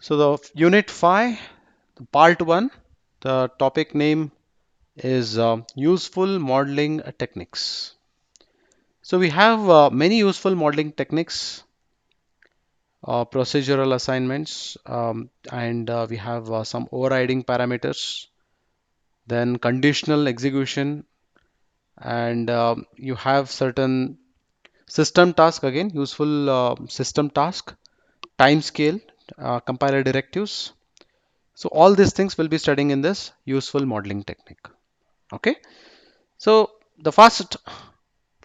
So the unit 5, part 1, the topic name is useful modeling techniques. So we have many useful modeling techniques, procedural assignments, and we have some overriding parameters, then conditional execution, and you have certain system task, again useful system task, time scale, compiler directives. So all these things we'll be studying in this useful modeling technique. Okay. So the first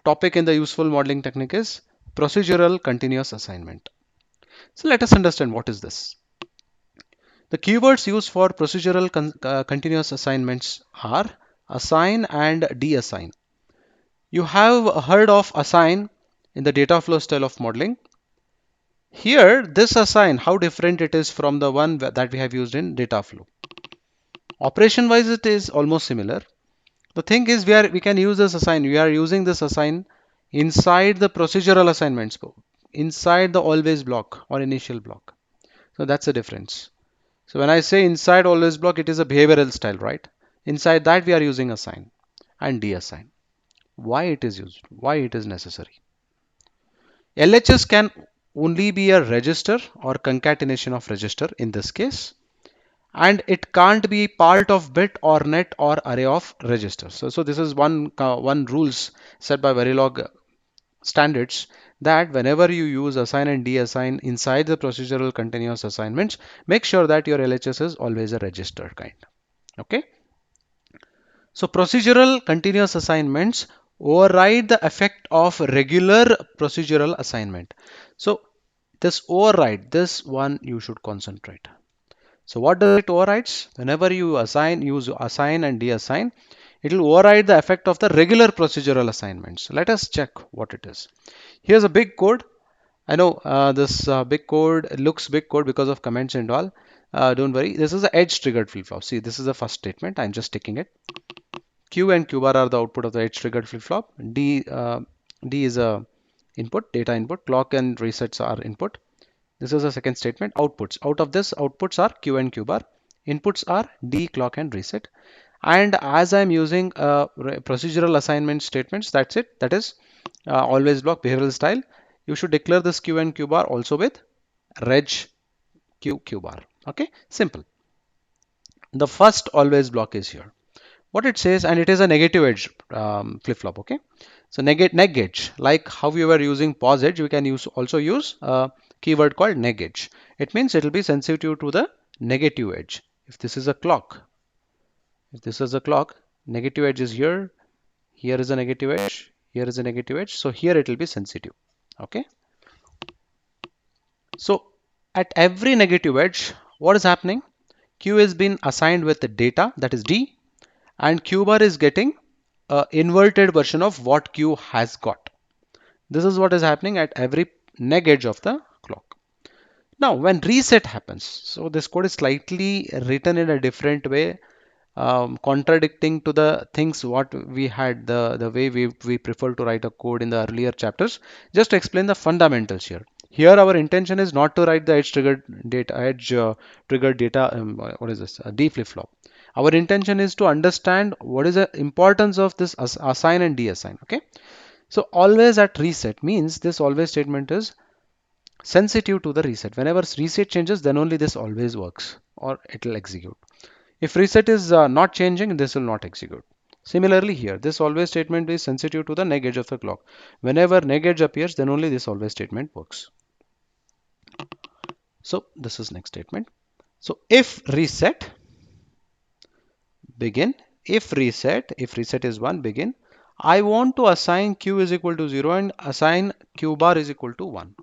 topic in the useful modeling technique is procedural continuous assignment. So let us understand what is this. The keywords used for procedural continuous assignments are assign and deassign. You have heard of assign in the data flow style of modeling. Here, this assign, how different it is from the one that we have used in data flow. Operation wise, it is almost similar. The thing is, we can use this assign. We are using this assign inside the procedural assignments, inside the always block or initial block. So that's the difference. So when I say inside always block, it is a behavioral style, right? Inside that we are using assign and deassign. Why it is used? Why it is necessary? LHS can only be a register or concatenation of register in this case, and it can't be part of bit or net or array of registers. So this is one rules set by Verilog standards, that whenever you use assign and deassign inside the procedural continuous assignments, make sure that your LHS is always a register kind. Okay. So procedural continuous assignments override the effect of regular procedural assignment. So this override, this one you should concentrate. So what does it overrides? Whenever you use assign and deassign, it will override the effect of the regular procedural assignments. Let us check what it is. Here's a big code. I know this big code looks big code because of comments and all. Don't worry. This is the edge triggered flip-flop. See, this is the first statement. I'm just taking it. Q and Q bar are the output of the edge triggered flip-flop. D is a input, data input. Clock and resets are input. This is the second statement. Outputs. Out of this, outputs are Q and Q bar. Inputs are D, clock, and reset. And as I'm using procedural assignment statements, that's it. That is always block behavioral style. You should declare this Q and Q bar also with reg Q bar. Okay, simple. The first always block is here. What it says, and it is a negative edge flip-flop. Okay, so neg edge, like how we were using pause edge, we can also use a keyword called neg edge. It means it will be sensitive to the negative edge. If this is a clock, negative edge is here, here is a negative edge, here is a negative edge, so here it will be sensitive. Okay, so at every negative edge, what is happening? Q has been assigned with the data, that is D, and Q bar is getting a inverted version of what Q has got. This is what is happening at every neg edge of the clock. Now, when reset happens, so this code is slightly written in a different way, contradicting to the things what we had, the way we prefer to write a code in the earlier chapters. Just to explain the fundamentals here. Here, our intention is not to write the edge triggered data. What is this? A D flip flop. Our intention is to understand what is the importance of this assign and deassign. Okay. So always at reset means this always statement is sensitive to the reset. Whenever reset changes, then only this always works or it will execute. If reset is not changing, this will not execute. Similarly here, this always statement is sensitive to the neg edge of the clock. Whenever neg edge appears, then only this always statement works. So this is next statement. So if reset begin, if reset is 1 begin, I want to assign q is equal to 0 and assign q bar is equal to 1.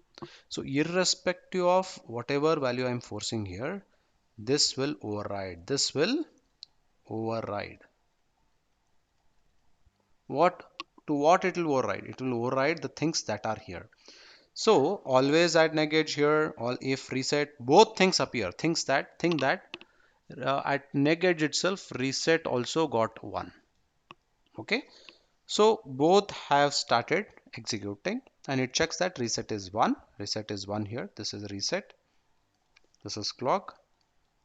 So irrespective of whatever value I'm forcing here, this will override. This will override. What what it will override? It will override the things that are here. So always at neg edge here, all if reset, both things appear. Think that at neg edge itself, reset also got 1. Okay. So both have started executing and it checks that reset is 1. Reset is 1 here. This is reset. This is clock.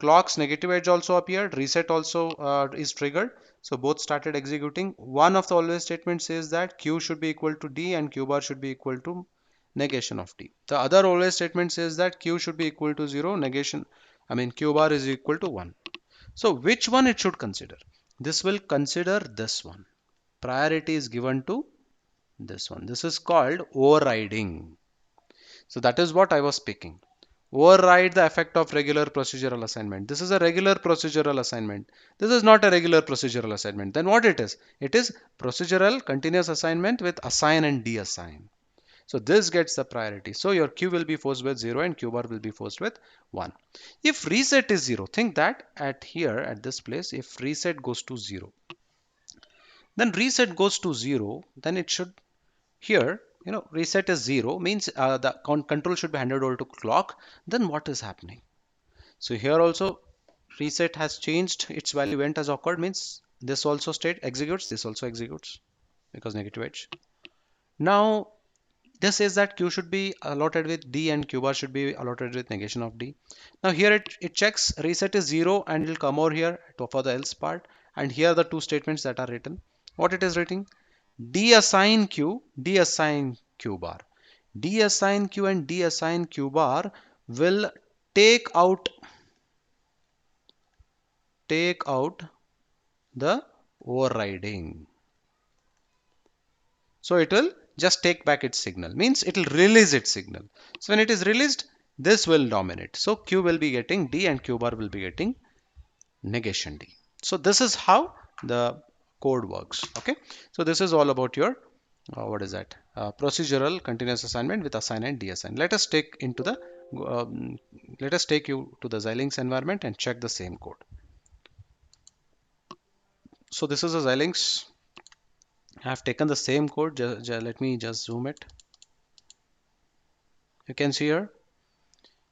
Clock's negative edge also appeared. Reset also is triggered. So both started executing. One of the always statement says that Q should be equal to D and Q bar should be equal to negation of D. The other always statement says that Q should be equal to 0, Q bar is equal to 1. So which one it should consider? This will consider this one. Priority is given to this one. This is called overriding. So that is what I was speaking. Override the effect of regular procedural assignment. This is a regular procedural assignment. This is not a regular procedural assignment. Then what it is? It is procedural continuous assignment with assign and deassign. So this gets the priority. So your Q will be forced with 0 and Q bar will be forced with 1. If reset is 0, think that at here at this place, if reset goes to 0, then reset goes to 0, then it should here, reset is 0 means the control should be handed over to clock. Then what is happening? So here also reset has changed, its value event has occurred means this also state executes, this also executes because negative edge. Now this says that Q should be allotted with D and Q bar should be allotted with negation of D. Now here it checks reset is 0 and it will come over here for the else part, and here are the two statements that are written. What it is written? Deassign Q, deassign Q bar. Deassign Q and deassign Q bar will take out the overriding. So it will just take back its signal, means it will release its signal. So when it is released, this will dominate. So Q will be getting D and Q bar will be getting negation D. So this is how the code works. Okay. So this is all about your what is that? Procedural continuous assignment with assign and deassign. Let us take you to the Xilinx environment and check the same code. So this is a Xilinx. I have taken the same code. Let me just zoom it. You can see here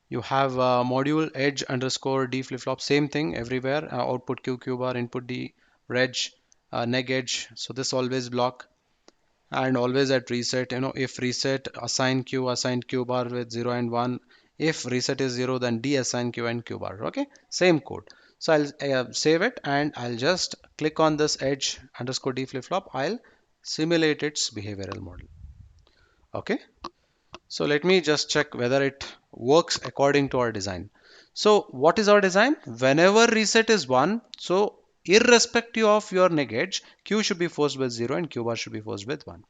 you have module edge underscore D flip flop, same thing everywhere. Output Q bar, input D, reg, neg edge. So this always block, and always at reset, if reset assign Q bar with 0 and 1. If reset is 0, then deassign Q and Q bar. Okay, same code. So I'll save it and I'll just click on this edge underscore D flip flop. I'll simulate its behavioral model. Okay. So let me just check whether it works according to our design. So what is our design? Whenever reset is 1, so irrespective of your neg edge, Q should be forced with 0 and Q bar should be forced with 1.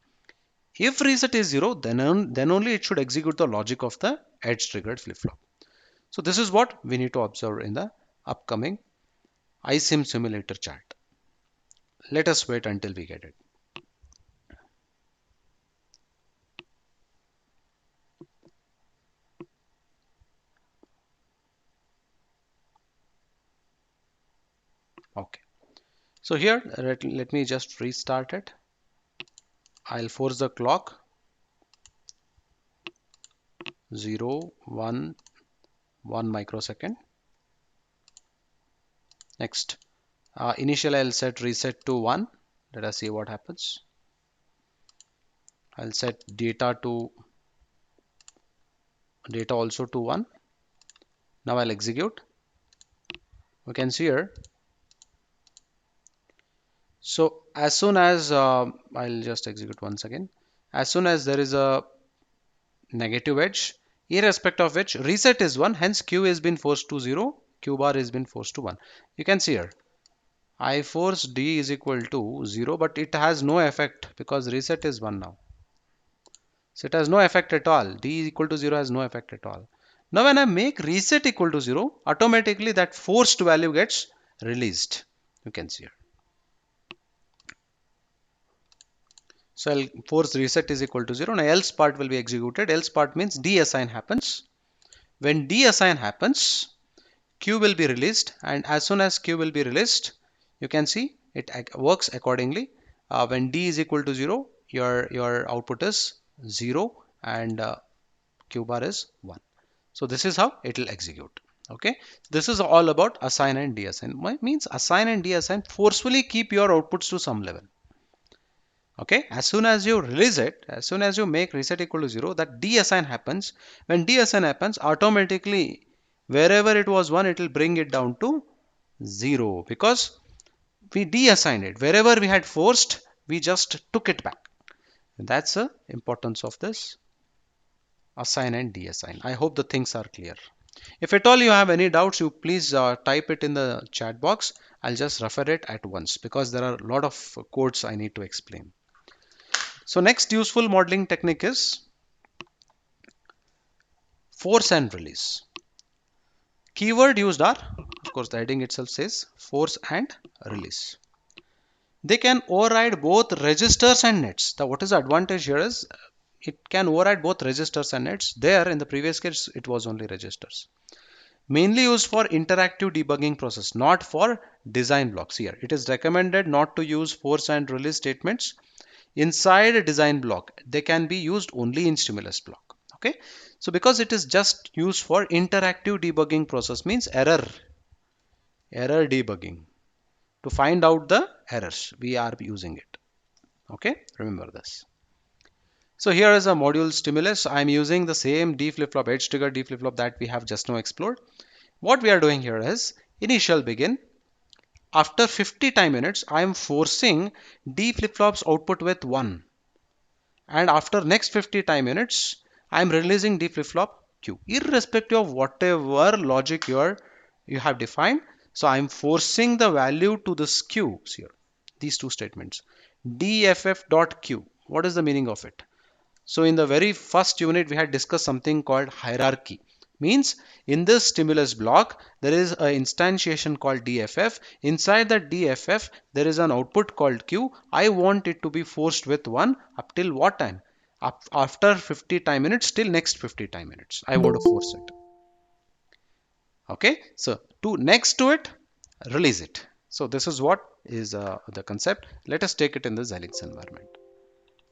If reset is 0, then only it should execute the logic of the edge triggered flip-flop. So this is what we need to observe in the upcoming iSIM simulator chart. Let us wait until we get it. Okay. So here, let me just restart it. I'll force the clock 0, 1, 1 microsecond. Next, initially I'll set reset to 1. Let us see what happens. I'll set data also to 1. Now I'll execute. We can see here. So as soon as I'll just execute once again. As soon as there is a negative edge, irrespective of which reset is 1, hence Q has been forced to 0, Q bar has been forced to 1. You can see here, I force D is equal to 0, but it has no effect because reset is 1 now. So it has no effect at all. D is equal to 0 has no effect at all. Now when I make reset equal to 0, automatically that forced value gets released. You can see here. So I'll force reset is equal to 0. Now else part will be executed. Else part means deassign happens. When deassign happens, Q will be released, and as soon as Q will be released, you can see it works accordingly. When D is equal to 0, your output is 0 and Q bar is 1. So this is how it will execute. Okay, this is all about assign and deassign. Means assign and deassign forcefully keep your outputs to some level. Okay, as soon as you release it, as soon as you make reset equal to 0, that deassign happens. When deassign happens, automatically Wherever it was 1, it will bring it down to 0 because we de-assigned it. Wherever we had forced, we just took it back. And that's the importance of this assign and de-assign. I hope the things are clear. If at all you have any doubts, you please type it in the chat box. I'll just refer it at once because there are a lot of codes I need to explain. So next useful modeling technique is force and release. Keyword used are, of course, the heading itself says force and release. They can override both registers and nets. What is the advantage here is it can override both registers and nets. There in the previous case, it was only registers. Mainly used for interactive debugging process, not for design blocks. Here it is recommended not to use force and release statements inside a design block. They can be used only in stimulus block. Okay, so because it is just used for interactive debugging process, means error debugging, to find out the errors we are using it. Okay, remember this. So here is a module stimulus. I'm using the same D flip-flop, edge trigger D flip-flop that we have just now explored. What we are doing here is initial begin. After 50 time units, I am forcing D flip-flop's output with 1. And after next 50 time units, I am releasing D flip-flop Q, irrespective of whatever logic you have defined. So I am forcing the value to this Q here. These two statements. DFF.Q. What is the meaning of it? So in the very first unit, we had discussed something called hierarchy. Means in this stimulus block, there is an instantiation called DFF. Inside that DFF, there is an output called Q. I want it to be forced with 1 up till what time? Up after 50 time minutes till next 50 time minutes. I want to force it. Okay. So next to it, release it. So this is what is the concept. Let us take it in the Xilinx environment.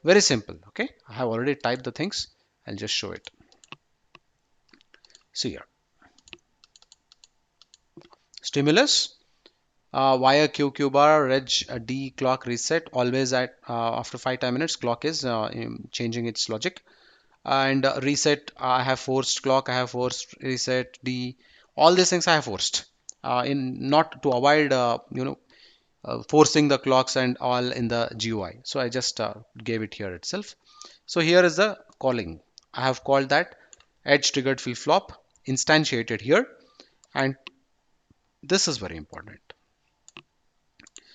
Very simple. Okay, I have already typed the things. I'll just show it. See here, stimulus via QQ bar reg D clock reset, always at after 5 time minutes clock is changing its logic, and reset I have forced clock, I have forced reset D, all these things I have forced in not to avoid forcing the clocks and all in the GUI. So I just gave it here itself. So here is the calling. I have called that edge triggered flip-flop instantiated here, and this is very important.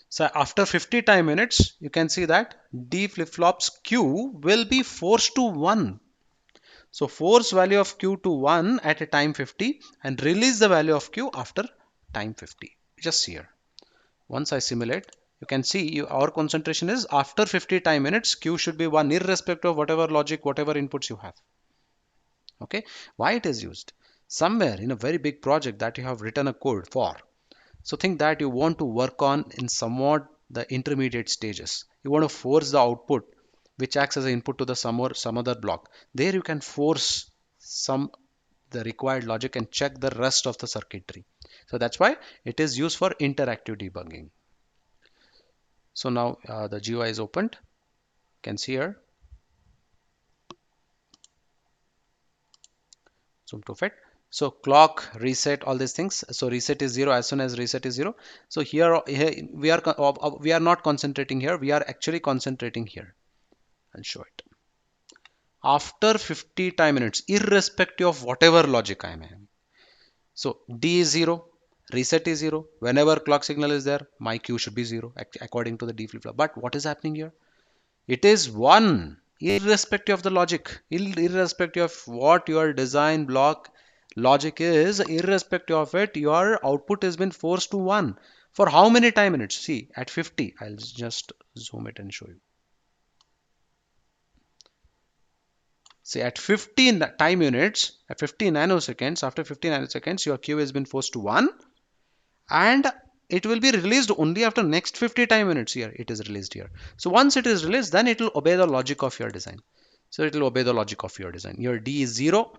So after 50 time minutes, you can see that D flip-flop's Q will be forced to 1. So force value of Q to 1 at a time 50 and release the value of Q after time 50. Just here. Once I simulate, you can see our concentration is after 50 time minutes, Q should be 1 irrespective of whatever logic, whatever inputs you have. Okay, why it is used? Somewhere in a very big project that you have written a code for. So think that you want to work on in somewhat the intermediate stages. You want to force the output which acts as an input to the some other block. There you can force the required logic and check the rest of the circuitry. So that's why it is used for interactive debugging. So now the GUI is opened. You can see here. Zoom to fit. So clock, reset, all these things. So reset is 0 as soon as reset is 0. So here we are not concentrating here. We are actually concentrating here. I'll show it. After 50 time minutes, irrespective of whatever logic I am having. So D is 0, reset is 0. Whenever clock signal is there, my Q should be 0 according to the D flip-flop. But what is happening here? It is 1 irrespective of the logic, irrespective of what your design block logic is, irrespective of it, your output has been forced to 1. For how many time minutes? See, at 50, I'll just zoom it and show you. See, at 15 time units, at 50 nanoseconds, after 50 nanoseconds, your Q has been forced to 1 and it will be released only after next 50 time minutes. Here it is released here. So once it is released, then it will obey the logic of your design. So it will obey the logic of your design. Your D is 0.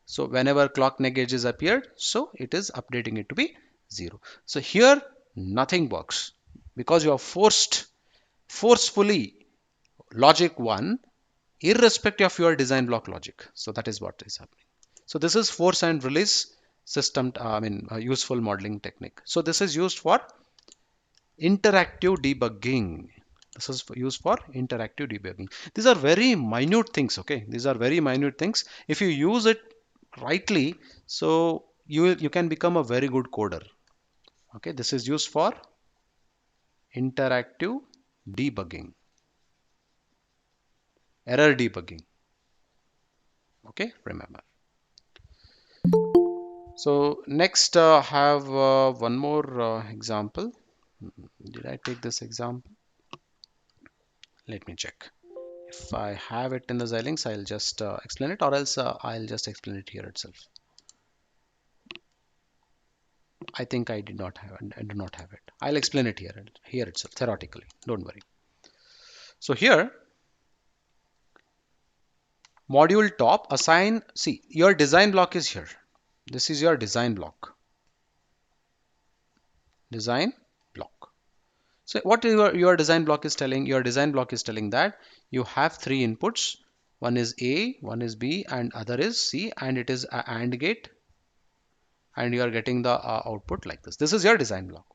So whenever clock neg edge is appeared, so it is updating it to be 0. So here nothing works because you have forcefully logic 1 irrespective of your design block logic. So that is what is happening. So this is force and release. system, useful modeling technique. So this is used for interactive debugging. This is used for interactive debugging. These are very minute things, okay? These are very minute things. If you use it rightly, so you can become a very good coder. Okay, this is used for interactive debugging, error debugging. Okay, remember. So next, have one more example. Did I take this example? Let me check. If I have it in the Xilinx, I'll just explain it, or else I'll just explain it here itself. I think I did not have it. I do not have it. I'll explain it here itself, theoretically. Don't worry. So here, module top, assign. See, your design block is here. This is your design block. Design block. So what your design block is telling? Your design block is telling that you have three inputs. One is A, one is B, and other is C, and it is a AND gate, and you are getting the output like this. This is your design block.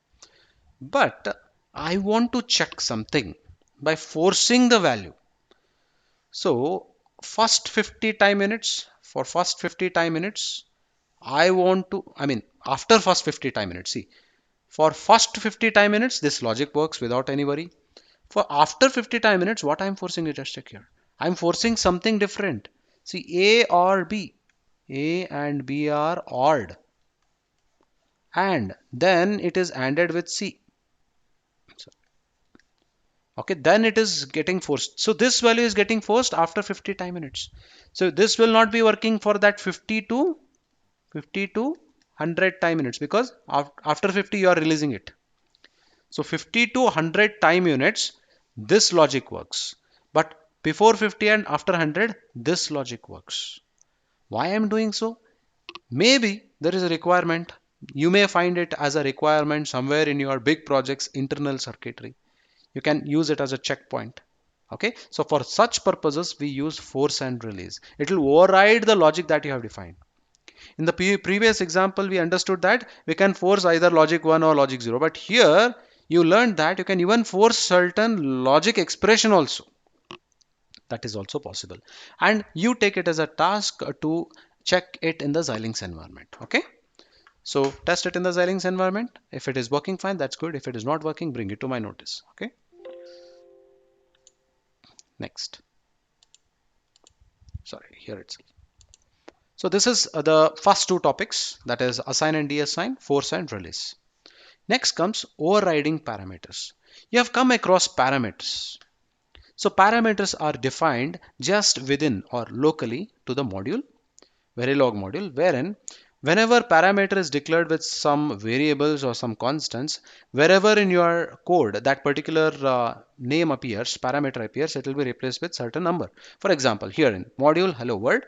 But I want to check something by forcing the value. So first 50 time units, for first 50 time units, I want to, after first 50 time minutes, see, for first 50 time minutes, this logic works without any worry. For after 50 time minutes, what I'm forcing, you just check here. I'm forcing something different. See, A or B. A and B are ORed. And then it is ANDed with C. Okay, then it is getting forced. So this value is getting forced after 50 time minutes. So this will not be working for that 50 to 100 time minutes, because after 50 you are releasing it. So 50 to 100 time units, this logic works. But before 50 and after 100, this logic works. Why I'm doing so? Maybe there is a requirement. You may find it as a requirement somewhere in your big project's internal circuitry. You can use it as a checkpoint. Okay, so for such purposes, we use force and release. It will override the logic that you have defined. In the previous example, we understood that we can force either logic 1 or logic 0. But here, you learned that you can even force certain logic expression also. That is also possible. And you take it as a task to check it in the Xilinx environment. Okay. So test it in the Xilinx environment. If it is working fine, that's good. If it is not working, bring it to my notice. Okay. Next. Sorry, here itself. So this is the first two topics, that is assign and deassign, force and release. Next comes overriding parameters. You have come across parameters. So parameters are defined just within or locally to the module, Verilog module, wherein whenever parameter is declared with some variables or some constants, wherever in your code that particular name appears, parameter appears, it will be replaced with certain number. For example, here in module hello world,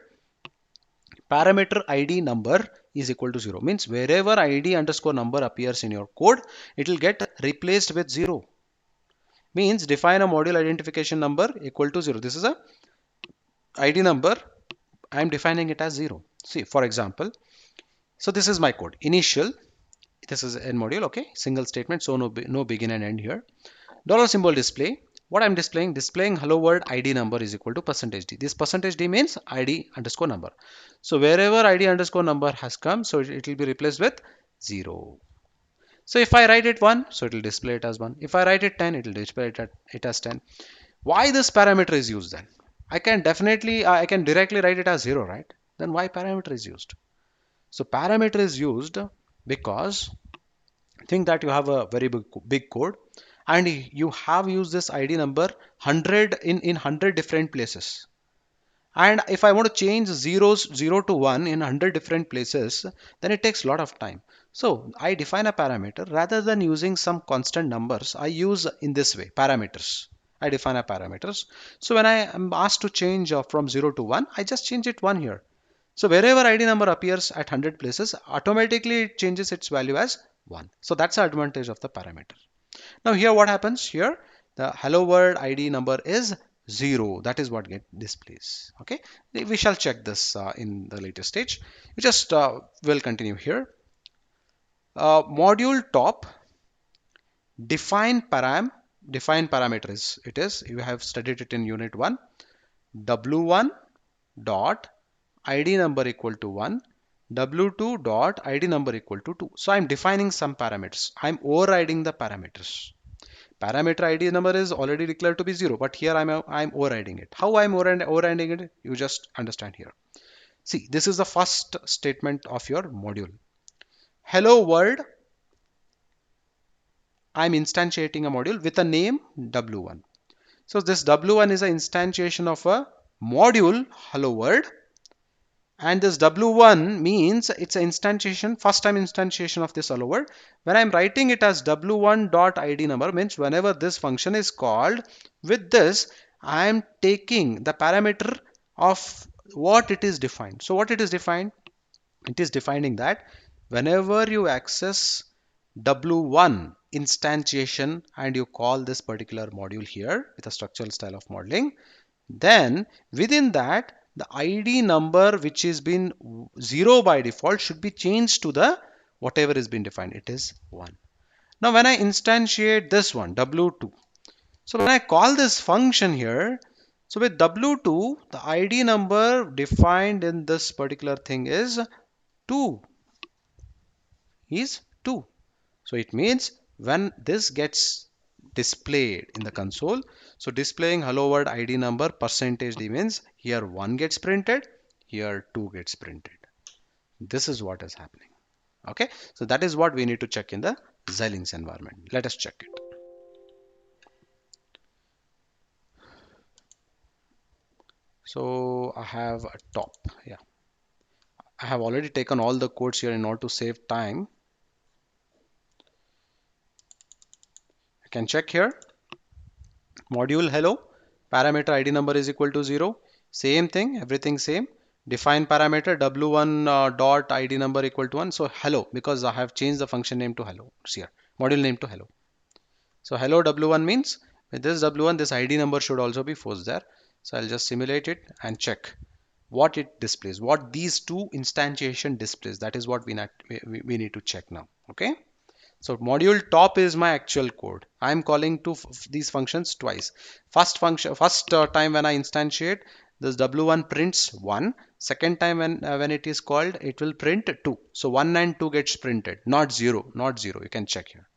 parameter id number is equal to 0, means wherever id underscore number appears in your code, it will get replaced with 0. Means define a module identification number equal to 0. This is a id number. I am defining it as 0. See, for example, so this is my code. Initial, this is end module, okay, single statement, so no begin and end here. Dollar symbol display. What I'm displaying hello world id number is equal to %d. This %d means id underscore number. So wherever id underscore number has come, so it will be replaced with 0. So if I write it 1, so it will display it as 1. If I write it 10, it will display it as 10. Why this parameter is used then? I can directly write it as 0, right? Then why parameter is used? So parameter is used because think that you have a very big code and you have used this id number 100 in 100 different places. And if I want to change 0 to 1 in 100 different places, then it takes a lot of time. So I define a parameter rather than using some constant numbers. I use in this way parameters. I define a parameters. So when I am asked to change from 0 to 1, I just change it 1 here. So wherever ID number appears at 100 places, automatically it changes its value as 1. So that's the advantage of the parameter. Now here what happens here, the hello world ID number is 0. That is what get displays. Okay, we shall check this in the later stage. We just will continue here. Module top define parameters. It is, you have studied it in unit 1. W1 dot id number equal to 1, w2 dot id number equal to 2. So I'm defining some parameters. I'm overriding the parameters. Parameter id number is already declared to be 0, but here I'm overriding it. How I'm overriding it? You just understand here. See, this is the first statement of your module. Hello world, I'm instantiating a module with a name w1. So this w1 is an instantiation of a module hello world, and this w1 means it's an instantiation, first time instantiation of this hello world. When I'm writing it as w1 dot id number, means whenever this function is called with this, I'm taking the parameter of what it is defined. So what it is defined? It is defining that whenever you access w1 instantiation and you call this particular module here with a structural style of modeling, then within that the id number which is been 0 by default should be changed to the whatever is been defined, it is 1. Now when I instantiate this one w2, so when I call this function here, so with w2 the id number defined in this particular thing is 2, is 2. So it means when this gets displayed in the console, so displaying hello world id number percentage d means here 1 gets printed, here 2 gets printed. This is what is happening. Okay, so that is what we need to check in the Xilinx environment. Let us check it. So I have a top. Yeah, I have already taken all the codes here in order to save time. I can check here. Module hello, parameter id number is equal to 0. Same thing, everything same. Define parameter w1 dot id number equal to 1. So hello, because I have changed the function name to hello. See here, module name to hello. So hello w1 means with this w1, this id number should also be forced there. So I'll just simulate it and check what it displays, what these two instantiation displays. That is what we need to check now. Okay. So module top is my actual code. I am calling these functions twice. First time when I instantiate, this w1 prints 1. Second time when it is called, it will print 2. So 1 and 2 gets printed, not 0, not 0. You can check here.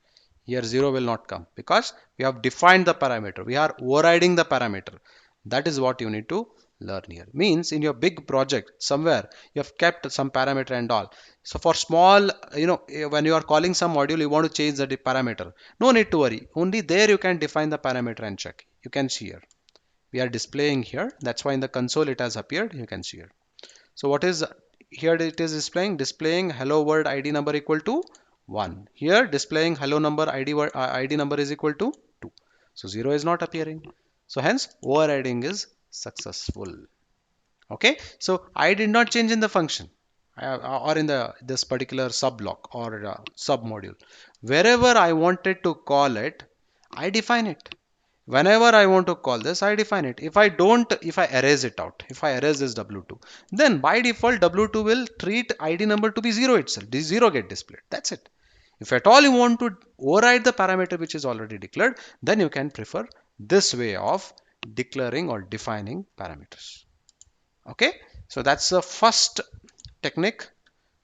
Here 0 will not come because we have defined the parameter. We are overriding the parameter. That is what you need to learn here. Means in your big project somewhere you have kept some parameter and all. So for small, when you are calling some module, you want to change the parameter. No need to worry. Only there you can define the parameter and check. You can see here. We are displaying here. That's why in the console it has appeared. You can see here. So what is here? It is displaying hello world ID number equal to 1. Here displaying hello number ID number is equal to 2. So 0 is not appearing. So hence overriding is successful. Okay. So I did not change in the function or in this particular sub block or sub module. Wherever I wanted to call it, I define it. Whenever I want to call this, I define it. If I erase it out, if I erase this w2, then by default w2 will treat id number to be 0 itself. This 0 get displayed. That's it. If at all you want to override the parameter which is already declared, then you can prefer this way of declaring or defining parameters. Okay, so that's the first technique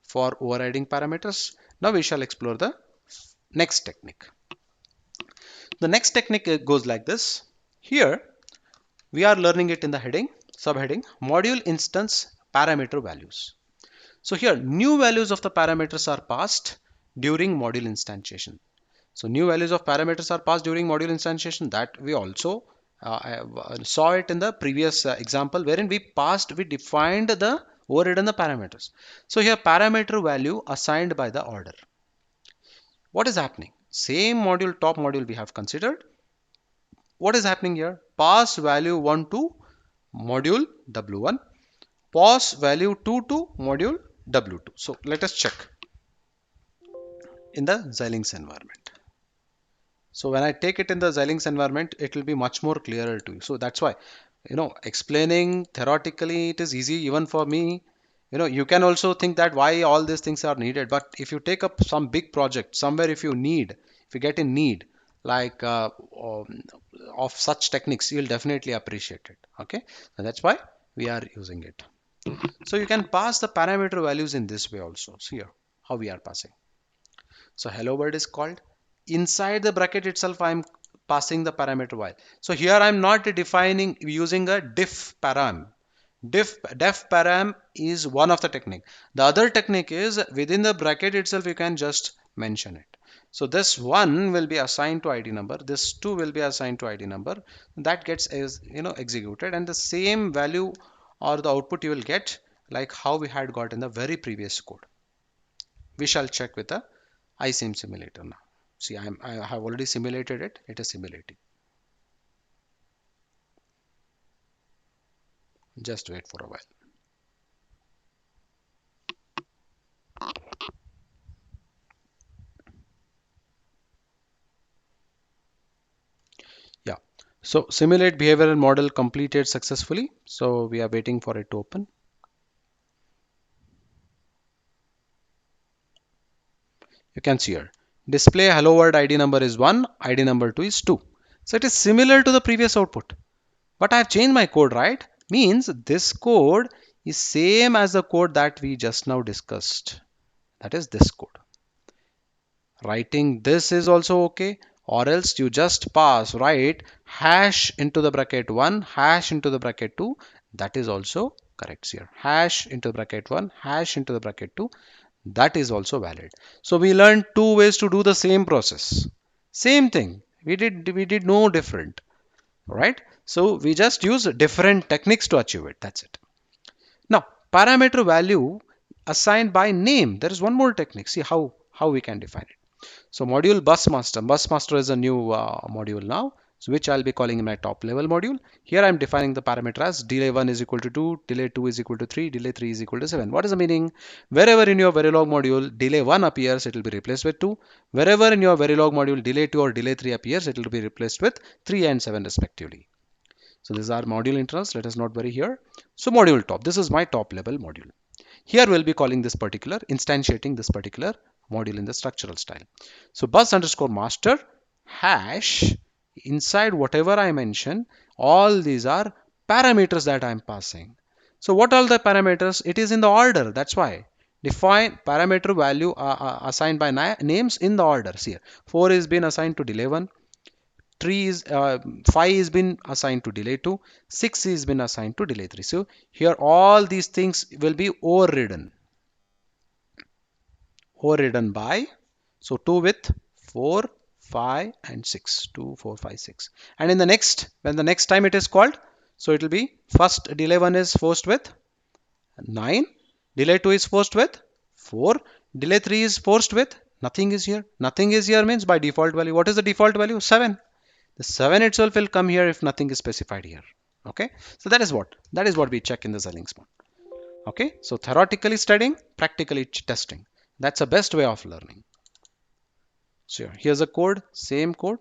for overriding parameters. Now we shall explore the next technique. The next technique goes like this. Here we are learning it in the heading, subheading, module instance parameter values. So here new values of the parameters are passed during module instantiation. So new values of parameters are passed during module instantiation. That we also saw it in the previous example wherein we defined the overridden the parameters. So here parameter value assigned by the order. What is happening? Same module, top module we have considered. What is happening here? Pass value 1 to module w1, pass value 2 to module w2. So let us check in the Xilinx environment. So when I take it in the Xilinx environment, it will be much more clearer to you. So that's why, explaining theoretically it is easy even for me. You can also think that why all these things are needed. But if you take up some big project somewhere, if you get in need, like of such techniques, you'll definitely appreciate it. Okay, and that's why we are using it. So you can pass the parameter values in this way also. See here how we are passing. So hello world is called. Inside the bracket itself, I'm passing the parameter while. So here I'm not defining using a diff param. Def param is one of the technique. The other technique is within the bracket itself, you can just mention it. So this one will be assigned to ID number. This two will be assigned to ID number. That gets executed, and the same value or the output you will get like how we had got in the very previous code. We shall check with the iSIM simulator now. See, I have already simulated it. It is simulating. Just wait for a while. Yeah. So simulate behavioral model completed successfully. So we are waiting for it to open. You can see here. Display hello world ID number is 1, ID number 2 is 2. So it is similar to the previous output. But I have changed my code, right? Means this code is same as the code that we just now discussed. That is this code. Writing this is also okay, or else you just pass write hash into the bracket 1 hash into the bracket 2. That is also correct here. Hash into the bracket 1 hash into the bracket 2. That is also valid. So we learned two ways to do the same process. Same thing. We did no different, right? So we just use different techniques to achieve it. That's it. Now parameter value assigned by name. There is one more technique. See how we can define it. So module bus master. Bus master is a new module now, so which I'll be calling in my top level module. Here I'm defining the parameter as delay 1 is equal to 2, delay 2 is equal to 3, delay 3 is equal to 7. What is the meaning? Wherever in your Verilog module delay 1 appears, it will be replaced with 2. Wherever in your Verilog module delay 2 or delay 3 appears, it will be replaced with 3 and 7 respectively. So these are module internals. Let us not worry here. So module top. This is my top level module. Here we'll be calling this particular, instantiating this particular module in the structural style. So bus underscore master hash inside whatever I mention, all these are parameters that I'm passing. So what are the parameters? It is in the order. That's why define parameter value assigned by names in the order. See here, 4 is been assigned to delay 1. 3 is 5 is been assigned to delay 2, 6 is been assigned to delay 3. So here all these things will be overridden by, so 2 with 4, 5 and 6, 2 4 5 6. And in the next, when the next time it is called, so it will be first delay 1 is forced with 9, delay 2 is forced with 4, delay 3 is forced with nothing is here. Nothing is here means by default value. What is the default value? 7. The 7 itself will come here if nothing is specified here. Okay, so that is what we check in the Xilinx mode. Okay, so theoretically studying, practically testing. That's the best way of learning. So here's a code, same code.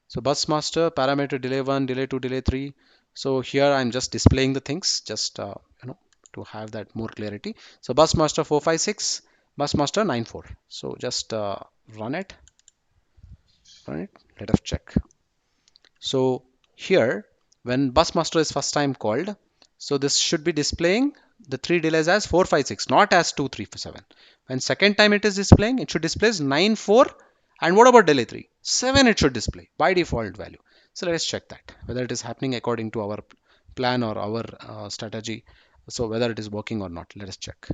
So bus master parameter delay 1, delay 2, delay 3. So here I'm just displaying the things, just to have that more clarity. So bus master 456, bus master 94. So just run it. Let us check. So here, when bus master is first time called, so this should be displaying the three delays as 456, not as 237. When second time it is displaying, it should display 94. And what about delay 3? 7 it should display by default value. So let us check that whether it is happening according to our plan or our strategy. So whether it is working or not, let us check.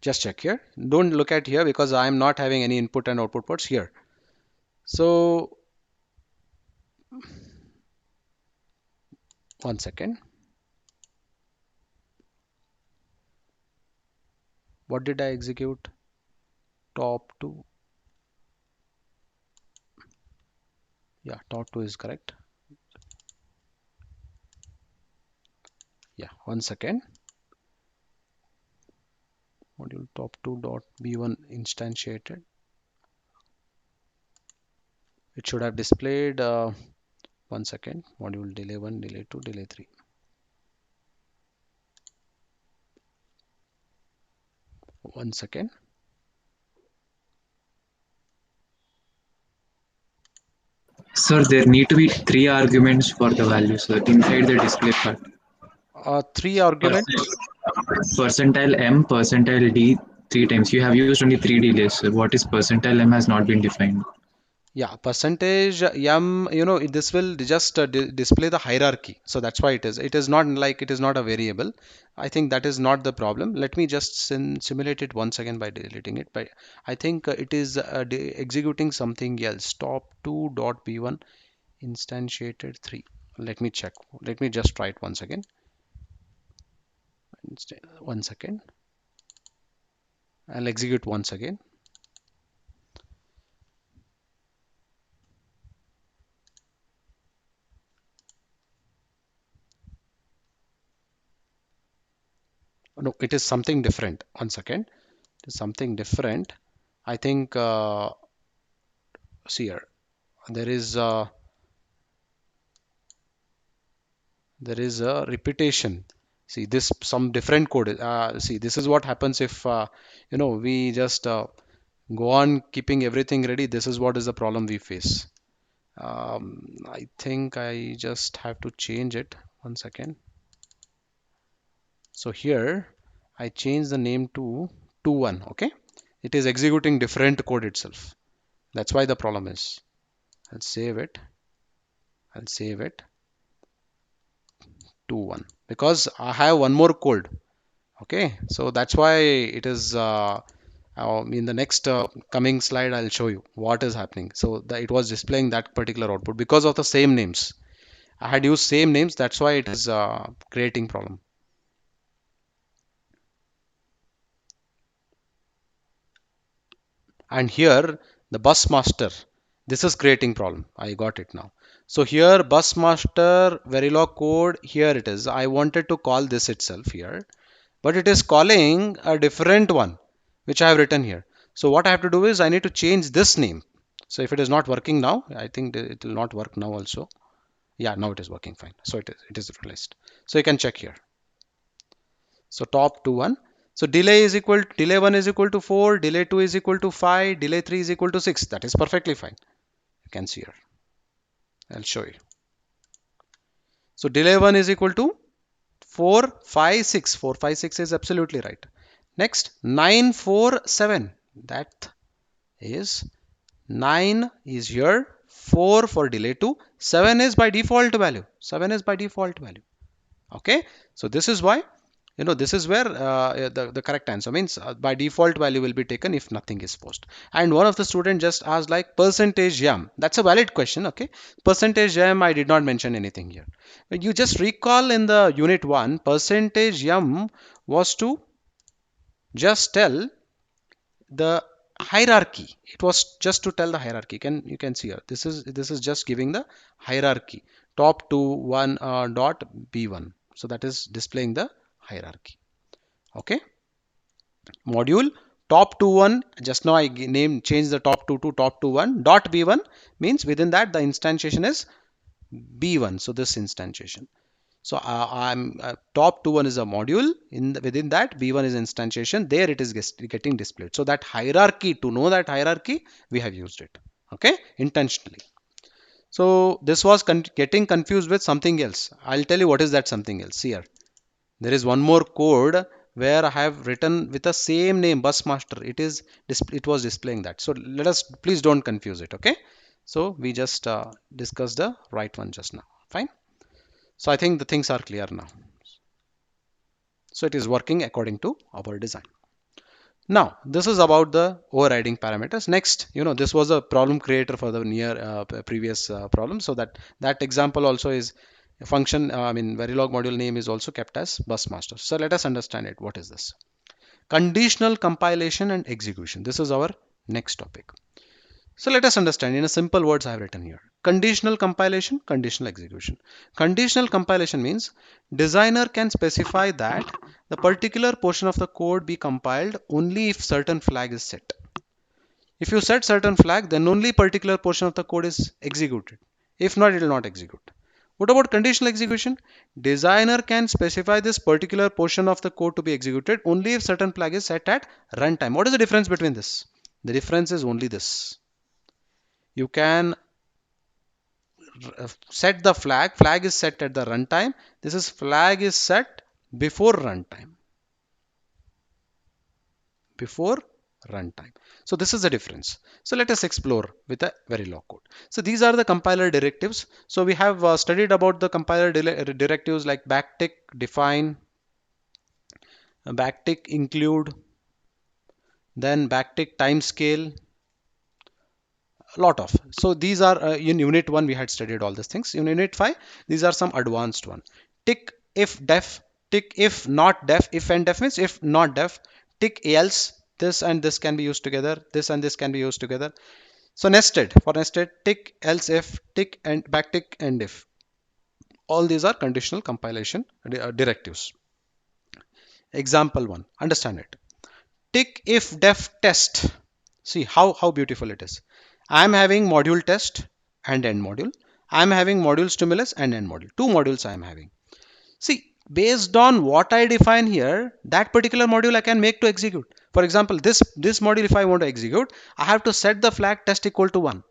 Just check here. Don't look at here because I am not having any input and output ports here. So one second. What did I execute? Top 2. Yeah, top 2 is correct. Yeah, 1 second. Module top2 dot b1 instantiated. It should have displayed 1 second. Module delay 1, delay 2, delay 3. 1 second. Sir, there need to be three arguments for the value, sir, inside the display part. Three arguments. Percentile M, percentile D, three times. You have used only three delays, sir. What is percentile M has not been defined. Yeah, percentage yum, this will just display the hierarchy. So that's why it is not like it is not a variable. I think that is not the problem. Let me just simulate it once again by deleting it. But I think it is executing something else. Top2 dot b1 instantiated 3. Let me check. Let me just try it once again. 1 second. I'll execute once again. No, it is something different. 1 second. It is something different. I think, see here, there is a repetition. See this some different code. See, this is what happens if we just go on keeping everything ready. This is what is the problem we face. I think I just have to change it. 1 second. So here I change the name to 21. Okay, it is executing different code itself. That's why the problem is. I'll save it. I'll save it. 21 because I have one more code. Okay, so that's why it is in the next coming slide I'll show you what is happening. So it was displaying that particular output because of the same names. I had used same names, that's why it is creating problem. And here the bus master, this is creating problem. I got it now. So here bus master Verilog code, here it is. I wanted to call this itself here, but it is calling a different one which I have written here. So what I have to do is I need to change this name. So if it is not working now, I think it will not work now also. Yeah, now it is working fine. So it is realized. So you can check here. So top to 1. So delay 1 is equal to 4, delay 2 is equal to 5, delay 3 is equal to 6. That is perfectly fine. You can see here. I'll show you. So delay 1 is equal to 4, 5, 6. 4, 5, 6 is absolutely right. Next 9, 4, 7. That is 9 is here, 4 for delay 2, 7 is by default value. 7 is by default value. Okay, so this is why, this is where the correct answer means by default value will be taken if nothing is post. And one of the student just asked like percentage yum. That's a valid question. Okay, percentage yum, I did not mention anything here. But you just recall in the unit 1, percentage yum was to just tell the hierarchy. It was just to tell the hierarchy. You can see here, this is just giving the hierarchy. Top to 1 dot b1. So that is displaying the hierarchy. Okay, module top to 1, just now I change the top 2 to top to 1 dot b1 means within that the instantiation is b1. So this instantiation. So I'm top to 1 is a module. Within that b1 is instantiation. There it is getting displayed. So that hierarchy, to know that hierarchy, we have used it. Okay, intentionally. So this was getting confused with something else. I'll tell you what is that something else. Here, there is one more code where I have written with the same name bus master. It was displaying that. So let us please don't confuse it. Okay. So we just discussed the right one just now. Fine. So I think the things are clear now. So it is working according to our design. Now this is about the overriding parameters. Next, this was a problem creator for the previous problem. So that example also is a function. Verilog module name is also kept as bus master. So let us understand it. What is this? Conditional compilation and execution. This is our next topic. So let us understand in a simple words I have written here. conditional compilation, conditional execution. Conditional compilation means designer can specify that the particular portion of the code be compiled only if certain flag is set. If you set certain flag, then only particular portion of the code is executed. If not, it will not execute. What about conditional execution? Designer can specify this particular portion of the code to be executed only if certain flag is set at runtime. What is the difference between this? The difference is only this. You can set the flag. Flag is set at the runtime. This is flag is set before runtime. Before runtime. So this is the difference. So let us explore with a Verilog code. So these are the compiler directives. So we have studied about the compiler directives like backtick, define, backtick, include, then backtick, timescale, a lot of. So these are in unit 1 we had studied all these things. In unit 5 these are some advanced one. Tick if def, tick if not def. If and def means if not def. Tick else, this and this can be used together, this and this can be used together. So nested, for nested, tick else if, tick and backtick and if. All these are conditional compilation directives. Example 1, understand it. Tick if def test. See how beautiful it is. I am having module test and end module. I am having module stimulus and end module. Two modules I am having. See, based on what I define here, that particular module I can make to execute. For example, this module, if I want to execute, I have to set the flag test equal to 1.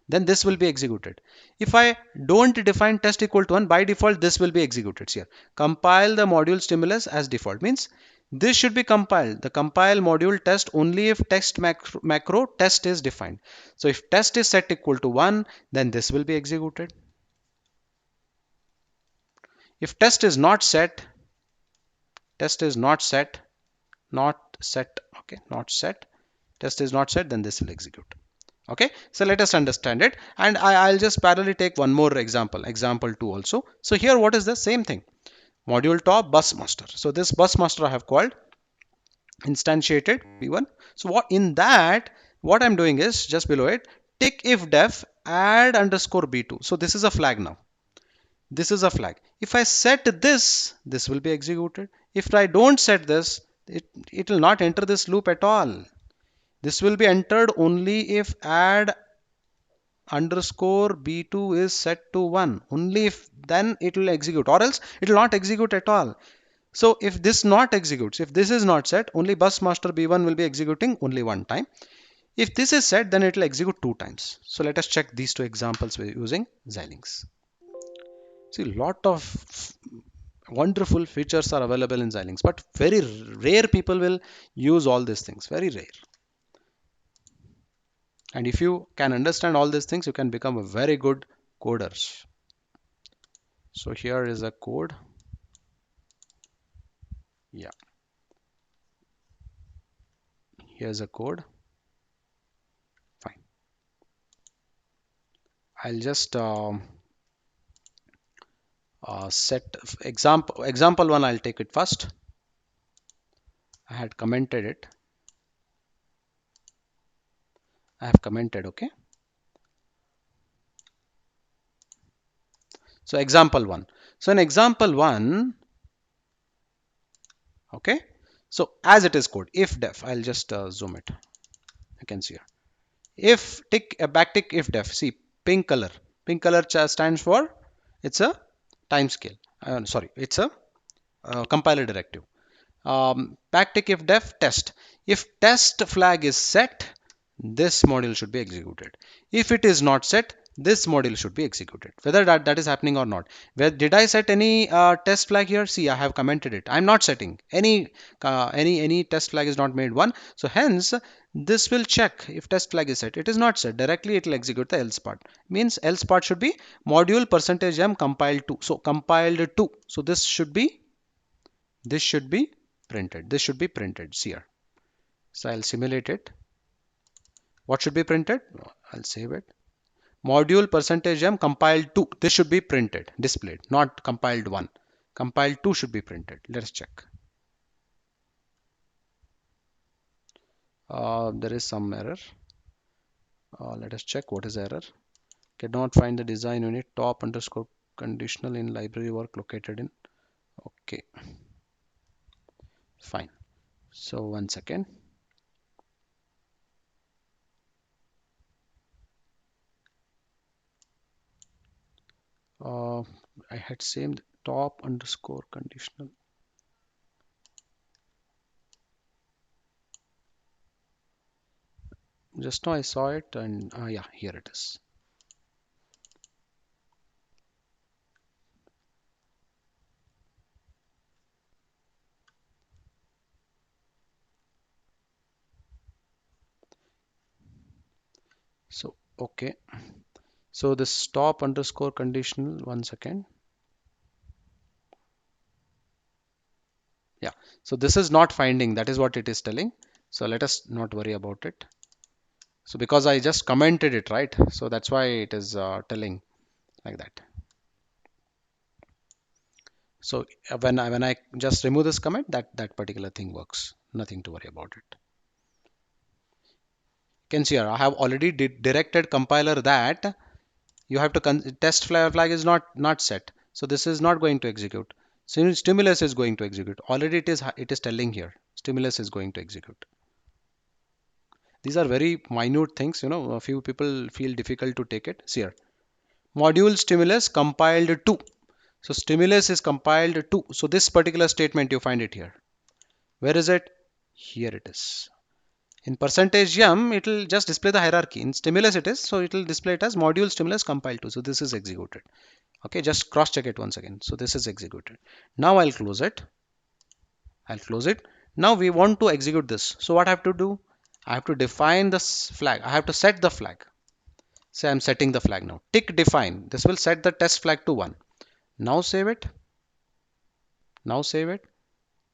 Then this will be executed. If I don't define test equal to 1, by default this will be executed here. Compile the module stimulus as default means this should be compiled. The compile module test only if text macro test is defined. So if test is set equal to 1, then this will be executed. If test is not set, test is not set, okay, not set, test is not set, then this will execute. Okay, so let us understand it, and I'll just parallelly take one more example, example 2 also. So here what is the same thing? Module top bus master. So this bus master I have called instantiated b1. So what in that, what I'm doing is just below it, tick if def add underscore b2. So this is a flag now. This is a flag. If I set this, this will be executed. If I don't set this, it will not enter this loop at all. This will be entered only if add underscore b2 is set to 1. Only if then it will execute, or else it will not execute at all. So if this not executes, if this is not set, only bus master b1 will be executing only one time. If this is set, then it will execute 2 times. So let us check these 2 examples using Xilinx. See, lot of wonderful features are available in Xilinx, but very rare people will use all these things, very rare. And if you can understand all these things, you can become a very good coder. So here is a code. Yeah, here's a code. Fine. I'll just set example 1. I'll take it first. I had commented it. I have commented. Okay. So example 1. So in example 1, okay. So as it is code, if def, I'll just zoom it. You can see here. If tick backtick if def. See pink color. Pink color stands for it's a time scale. Sorry, it's a compiler directive. Backtick if def test. If test flag is set, this module should be executed. If it is not set, this module should be executed, whether that is happening or not. Where did I set any test flag here? See, I have commented it. I'm not setting any test flag is not made one. So hence this will check if test flag is set. It is not set, directly it will execute the else part. Means else part should be module %m compiled to. So compiled to. So this should be printed. This should be printed here. So I'll simulate it. What should be printed? I'll save it. Module %m compiled to. This should be printed, displayed, not compiled 1. Compiled 2 should be printed. Let's check. There is some error. Let us check what is the error. Cannot find the design unit top underscore conditional in library work located in. Okay, fine. So one second. Uh, I had same top underscore conditional. Just now I saw it and yeah, here it is. So okay. So this top underscore conditional, one second. Yeah. So this is not finding. That is what it is telling. So let us not worry about it. So because I just commented it, right? So that's why it is telling like that. So when I just remove this comment, that particular thing works. Nothing to worry about it. You can see here I have already directed compiler that you have to test flag is not set. So this is not going to execute. So stimulus is going to execute. Already it is telling here stimulus is going to execute. These are very minute things. A few people feel difficult to take it. See here, module stimulus compiled to. So stimulus is compiled to. So this particular statement you find it here. Where is it? Here it is. In percentage yum, it will just display the hierarchy. In stimulus it is, so it will display it as module stimulus compiled to. So this is executed. Okay, just cross check it once again. So this is executed. Now I'll close it. I'll close it. Now we want to execute this. So what I have to do? I have to define this flag. I have to set the flag. Say I'm setting the flag now. Tick define. This will set the test flag to 1. Now save it. Now save it.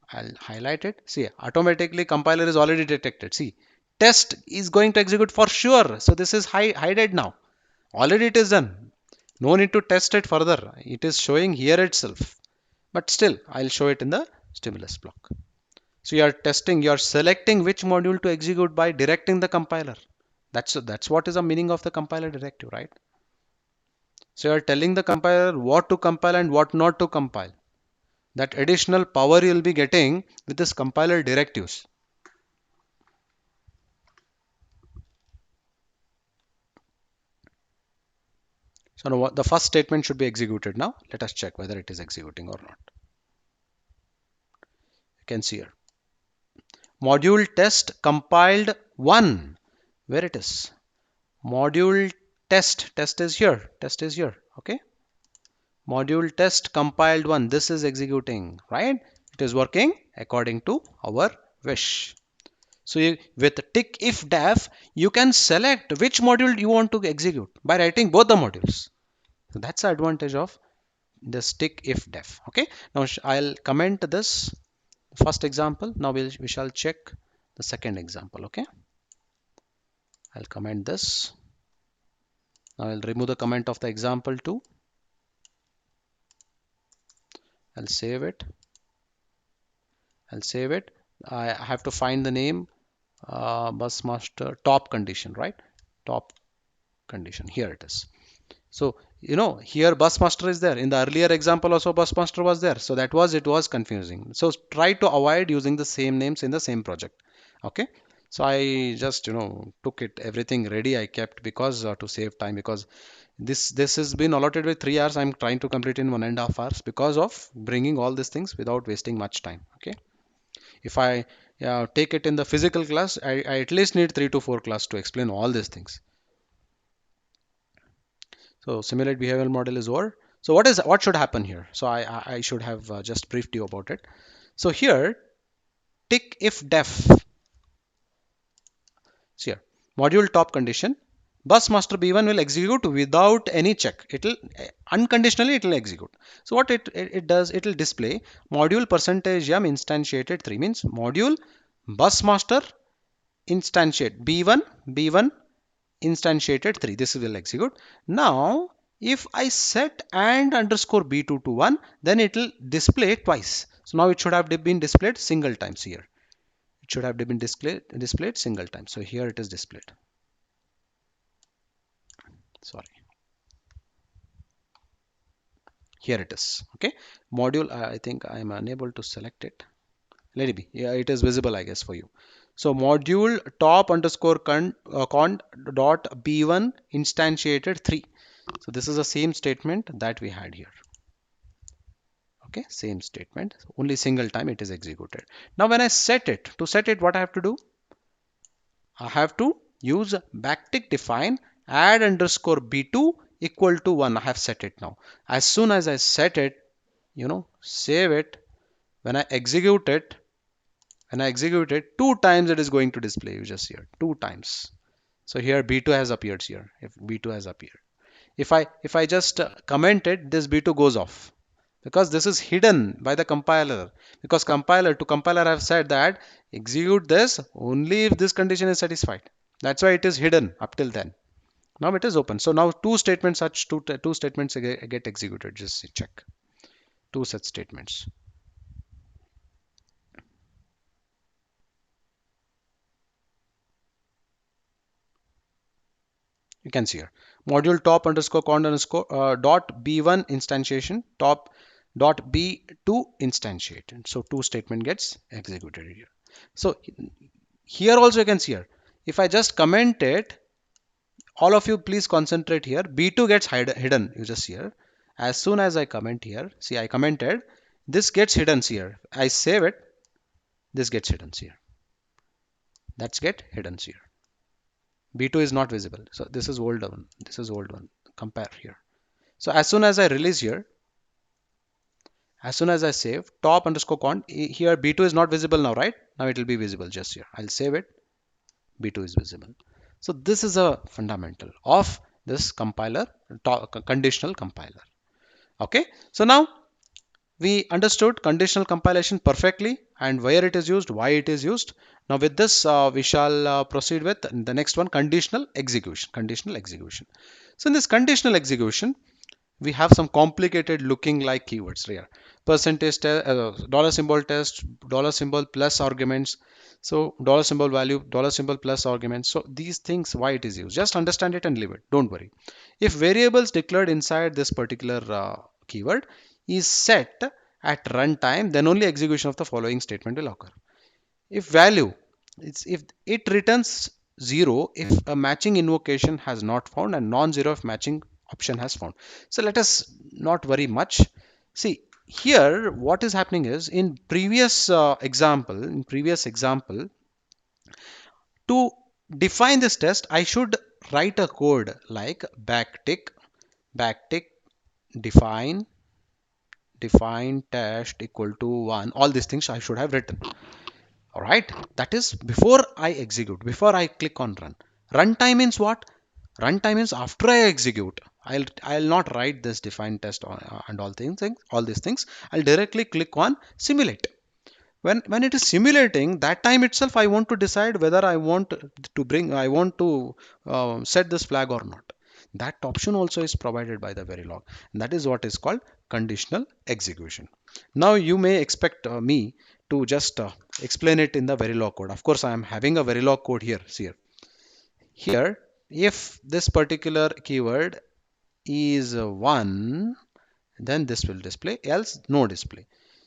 I'll highlight it. See, automatically compiler is already detected. See, test is going to execute for sure. So this is hided now. Already it is done. No need to test it further. It is showing here itself. But still, I'll show it in the stimulus block. So you are testing, you are selecting which module to execute by directing the compiler. That's what is the meaning of the compiler directive, right? So you are telling the compiler what to compile and what not to compile. That additional power you'll be getting with this compiler directives. So now the first statement should be executed now. Let us check whether it is executing or not. You can see here. Module test compiled 1. Where it is? Module test. Test is here. Test is here. Okay. Module test compiled 1. This is executing, right? It is working according to our wish. So with tick if def, you can select which module you want to execute by writing both the modules. So that's the advantage of this tick if def. Okay. Now I'll comment this first example. Now we shall check the second example. Okay. I'll comment this. Now I'll remove the comment of the example 2. I'll save it. I'll save it. I have to find the name bus master top condition, right? Top condition. Here it is. So here bus master is there. In the earlier example also bus master was there. So it was confusing. So try to avoid using the same names in the same project. Okay. So I just took it everything ready. I kept because to save time, because this has been allotted with 3 hours. I'm trying to complete in 1.5 hours because of bringing all these things without wasting much time. Okay. If I take it in the physical class, I at least need 3 to 4 class to explain all these things. So simulate behavioral model is over. So what should happen here? So I should have just briefed you about it. So here tick if def. See here, module top condition. Bus master B1 will execute without any check. It will unconditionally it will execute. So what it does, it will display module percentage yum instantiated 3, means module bus master instantiate B1 instantiated 3. This will execute. Now if I set and underscore B2 to 1, then it will display twice. So now it should have been displayed single times here. It should have been displayed single time. So here it is displayed. Sorry. Here it is. Okay, module. I think I am unable to select it. Let it be. Yeah, it is visible, I guess, for you. So module top underscore con dot b1 instantiated 3. So this is the same statement that we had here. Okay, same statement. Only single time it is executed. Now when I set it, to set it, what I have to do? I have to use backtick define add underscore b2 equal to 1. I have set it now. As soon as I set it, save it, when I execute it, two times it is going to display. You just here two times. So here b2 has appeared here. If b2 has appeared, if I just comment it, this b2 goes off because this is hidden by the compiler. Because compiler I have said that execute this only if this condition is satisfied. That's why it is hidden up till then. Now it is open. So now two statements get executed. Just check two such statements. You can see here module top underscore con underscore dot b1 instantiation top dot b2 instantiate. So two statement gets executed here. So here also you can see here, if I just comment it, all of you please concentrate here, b2 gets hidden. You just here, as soon as I comment here, see I commented, this gets hidden here. I save it, this gets hidden here. That's get hidden here. b2 is not visible. So this is old one, this is old one. Compare here. So as soon as I release here, as soon as I save top underscore con, here b2 is not visible now, right? Now it will be visible just here. I'll save it, b2 is visible. So this is a fundamental of this compiler, conditional compiler. Okay, so now we understood conditional compilation perfectly and where it is used, why it is used. Now with this, we shall proceed with the next one, conditional execution. Conditional execution. So in this conditional execution, we have some complicated looking like keywords here. Percentage dollar symbol test, dollar symbol plus arguments. So dollar symbol value, dollar symbol plus arguments. So these things, why it is used, just understand it and leave it. Don't worry. If variables declared inside this particular keyword is set at runtime, then only execution of the following statement will occur. If value, if it returns 0 if a matching invocation has not found, and non-zero if matching option has found. So let us not worry much. See here what is happening is, in previous example, to define this test I should write a code like backtick define test equal to 1. All these things I should have written. All right, that is before I execute, before I click on run. Runtime means what? Runtime means after I execute. I'll not write this define test and all these things. I'll directly click on simulate. When it is simulating, that time itself I want to decide whether I want to set this flag or not. That option also is provided by the Verilog. And that is what is called conditional execution. Now you may expect me to just explain it in the Verilog code. Of course, I am having a Verilog code here. See here. Here, if this particular keyword is 1, then this will display, else no display.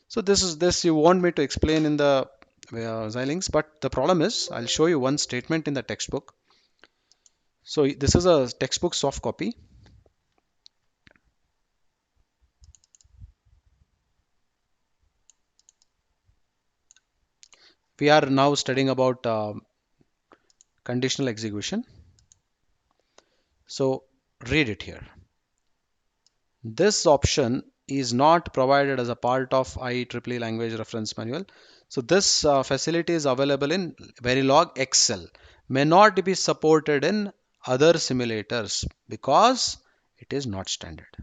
So this you want me to explain in the Xilinx, but the problem is I'll show you one statement in the textbook. So this is a textbook soft copy. We are now studying about conditional execution. So read it here. This option is not provided as a part of IEEE language reference manual. So this facility is available in Verilog Excel. May not be supported in other simulators because it is not standard.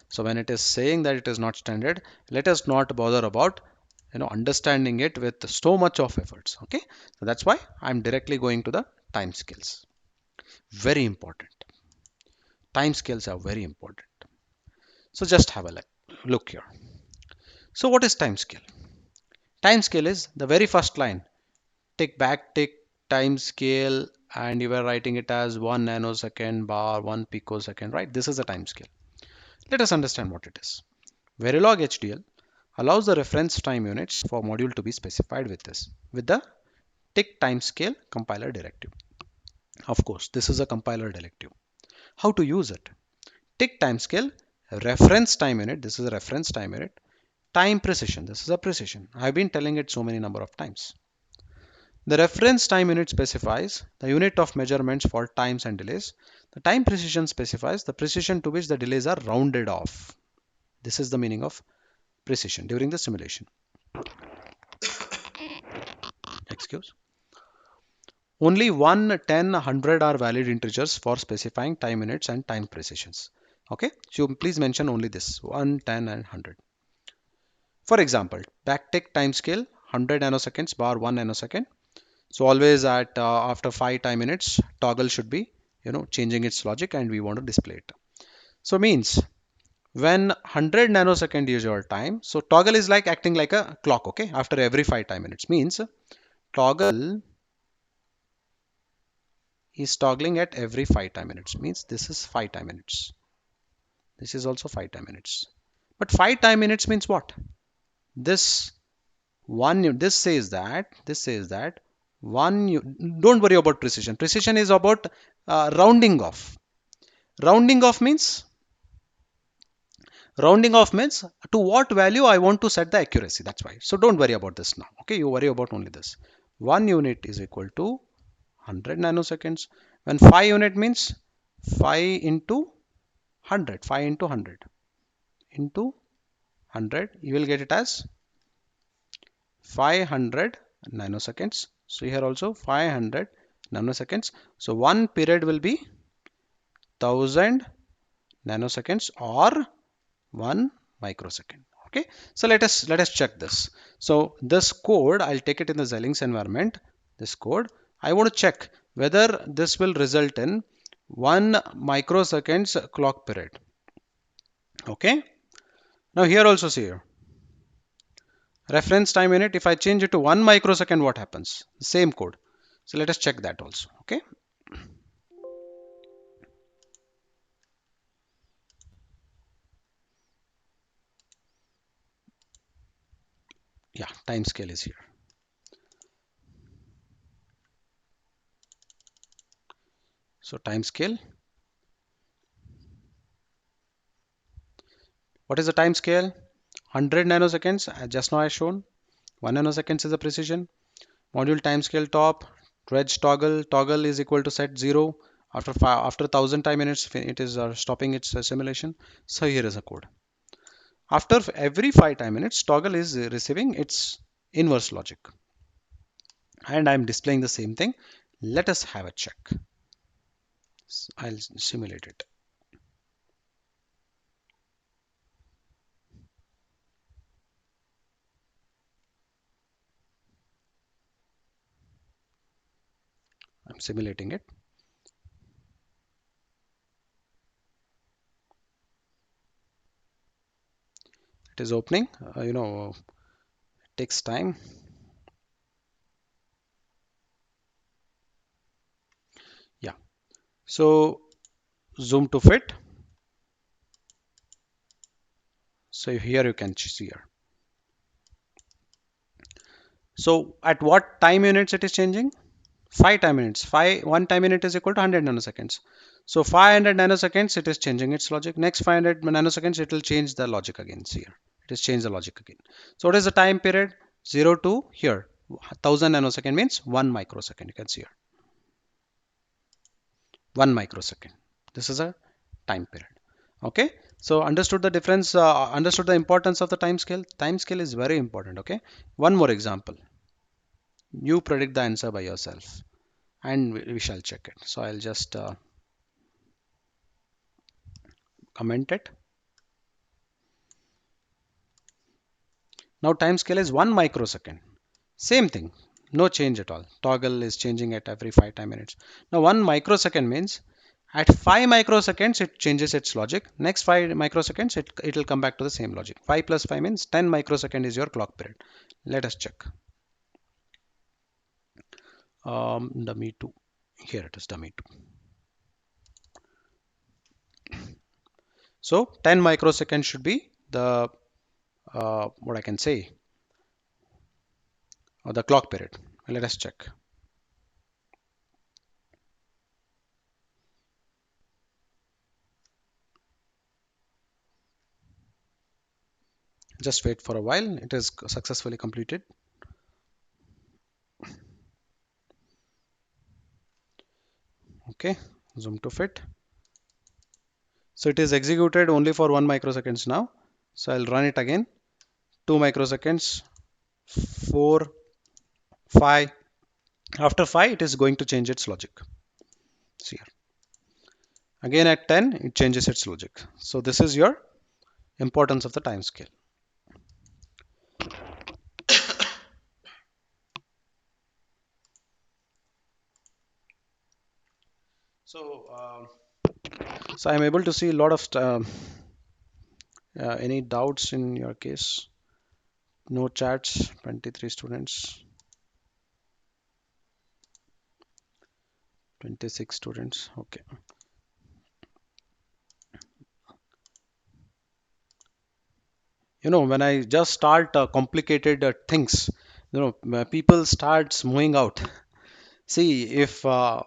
So when it is saying that it is not standard, let us not bother about understanding it with so much of efforts. Okay, so that's why I'm directly going to the time scales. Very important. Time scales are very important. So just have a look here. So what is time scale? Time scale is the very first line. Tick time scale, and you were writing it as 1 nanosecond bar 1 picosecond, right? This is a time scale. Let us understand what it is. Verilog HDL allows the reference time units for module to be specified with the tick timescale compiler directive. Of course, this is a compiler directive. How to use it? Tick timescale, reference time unit, this is a reference time unit, time precision, this is a precision. I've been telling it so many number of times. The reference time unit specifies the unit of measurements for times and delays. The time precision specifies the precision to which the delays are rounded off. This is the meaning of precision during the simulation. Excuse. Only 1, 10, 100 are valid integers for specifying time units and time precisions. Okay, so please mention only this 1, 10 and 100. For example, backtick timescale 100 nanoseconds bar 1 nanosecond. So always at after 5 time minutes, toggle should be changing its logic and we want to display it. So means when 100 nanosecond is your time, so toggle is like acting like a clock. Okay, after every 5 time minutes means toggle is toggling at every 5 time minutes, means this is 5 time minutes, this is also 5 time minutes. But 5 time minutes means what? This one, this says that one, you don't worry about precision. Precision is about rounding off. Rounding off means to what value I want to set the accuracy. That's why. So don't worry about this now. Okay, you worry about only this. 1 unit is equal to 100 nanoseconds. When 5 unit means 5 into 100, 5 into 100 into 100, you will get it as 500 nanoseconds. So here also 500 nanoseconds. So one period will be 1000 nanoseconds or 1 microsecond. Okay, so let us check this. So this code, I'll take it in the Xilinx environment. This code, I want to check whether this will result in 1 microseconds clock period. Okay, now here also see here, reference time unit, if I change it to 1 microsecond, what happens? Same code. So let us check that also. Okay, yeah, time scale is here. So time scale, what is the time scale? 100 nanoseconds, just now I shown. 1 nanoseconds is the precision. Module timescale top, dredge toggle is equal to set 0. After 1000 time minutes, it is stopping its simulation. So here is a code. After every 5 time minutes, toggle is receiving its inverse logic. And I'm displaying the same thing. Let us have a check. I'll simulate it. I'm simulating it. It is opening. It takes time. Yeah. So zoom to fit. So here you can see here. So at what time units it is changing? 5 time units. 1 time unit is equal to 100 nanoseconds. So 500 nanoseconds it is changing its logic. Next 500 nanoseconds it will change the logic again. See here. It is changed the logic again. So what is the time period? 0 to here. 1000 nanosecond means 1 microsecond. You can see here. 1 microsecond. This is a time period. Okay. So understood the difference, understood the importance of the time scale. Time scale is very important. Okay. One more example. You predict the answer by yourself and we shall check it. So I'll just comment it. Now time scale is 1 microsecond. Same thing, no change at all. Toggle is changing at every 5 time minutes. Now 1 microsecond means at 5 microseconds it changes its logic. Next 5 microseconds it will come back to the same logic. 5 plus 5 means 10 microsecond is your clock period. Let us check. Dummy 2. Here it is, dummy 2. So 10 microseconds should be the what I can say, the clock period. Let us check. Just wait for a while. It is successfully completed. Okay, zoom to fit. So it is executed only for 1 microseconds now. So I'll run it again. 2 microseconds, 4, 5. After 5, it is going to change its logic. See here. Again at 10, it changes its logic. So this is your importance of the time scale. So, so I'm able to see a lot of any doubts in your case? No chats, 23 students, 26 students. Okay. You know, when I just start complicated things, you know, people starts moving out. See, if I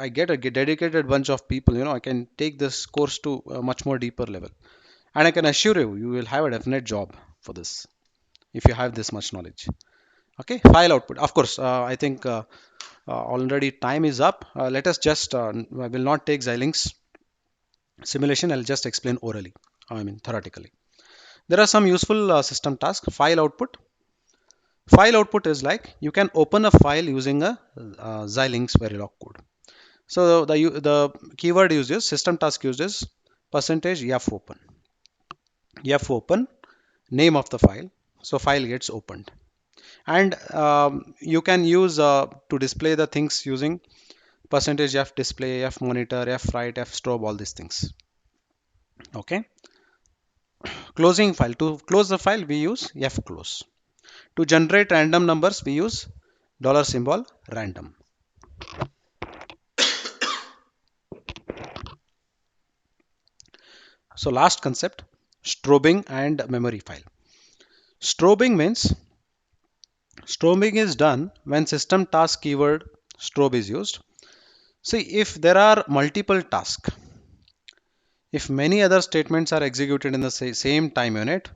get a dedicated bunch of people, you know, I can take this course to a much more deeper level. And I can assure you, you will have a definite job for this if you have this much knowledge. Okay, file output. Of course, I think already time is up. Let us just, I will not take Xilinx simulation. I'll just explain orally, I mean theoretically. There are some useful system tasks. File output. File output is like you can open a file using a Xilinx Verilog code. So the keyword used is system task uses percentage f open. F open, name of the file. So file gets opened. And you can use to display the things using percentage f display, f monitor, f write, f strobe, all these things. Okay. Closing file. To close the file, we use f close. To generate random numbers, we use dollar symbol random. So last concept, strobing and memory file. Strobing is done when system task keyword strobe is used. See, if there are multiple tasks, if many other statements are executed in the same time unit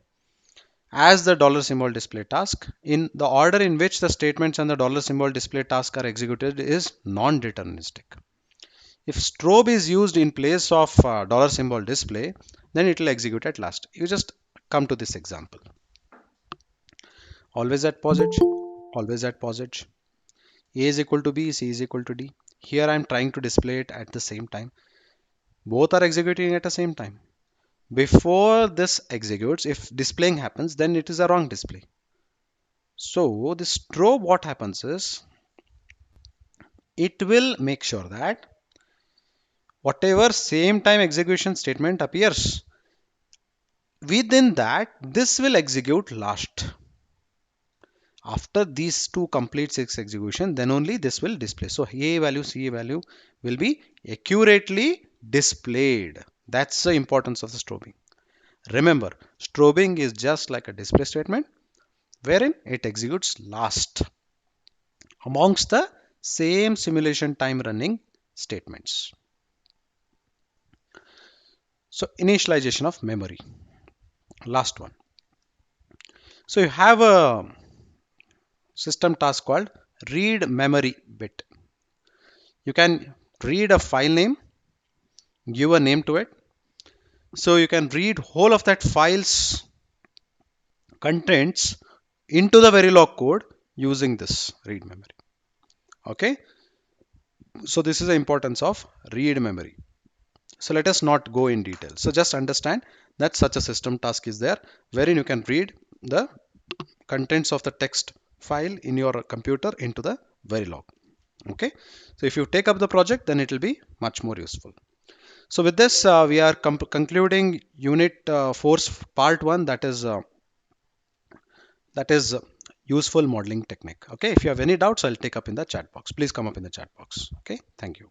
as the dollar symbol display task, in the order in which the statements and the dollar symbol display task are executed is non-deterministic. If strobe is used in place of dollar symbol display, then it will execute at last. You just come to this example. Always at posage, always at posage. A is equal to B, C is equal to D. Here I am trying to display it at the same time. Both are executing at the same time. Before this executes, if displaying happens, then it is a wrong display. So this strobe, what happens is, it will make sure that whatever same time execution statement appears, within that, this will execute last. After these two completes its execution, then only this will display. So A value, C value will be accurately displayed. That's the importance of the strobing. Remember, strobing is just like a display statement wherein it executes last amongst the same simulation time running statements. So initialization of memory, last one. So you have a system task called read memory bit. You can read a file name, give a name to it. So you can read whole of that file's contents into the Verilog code using this read memory. Okay. So this is the importance of read memory. So let us not go in detail. So just understand that such a system task is there wherein you can read the contents of the text file in your computer into the Verilog. Okay. So if you take up the project, then it will be much more useful. So with this, we are concluding unit 4's part 1, that is useful modeling technique. Okay. If you have any doubts, I'll take up in the chat box. Please come up in the chat box. Okay. Thank you.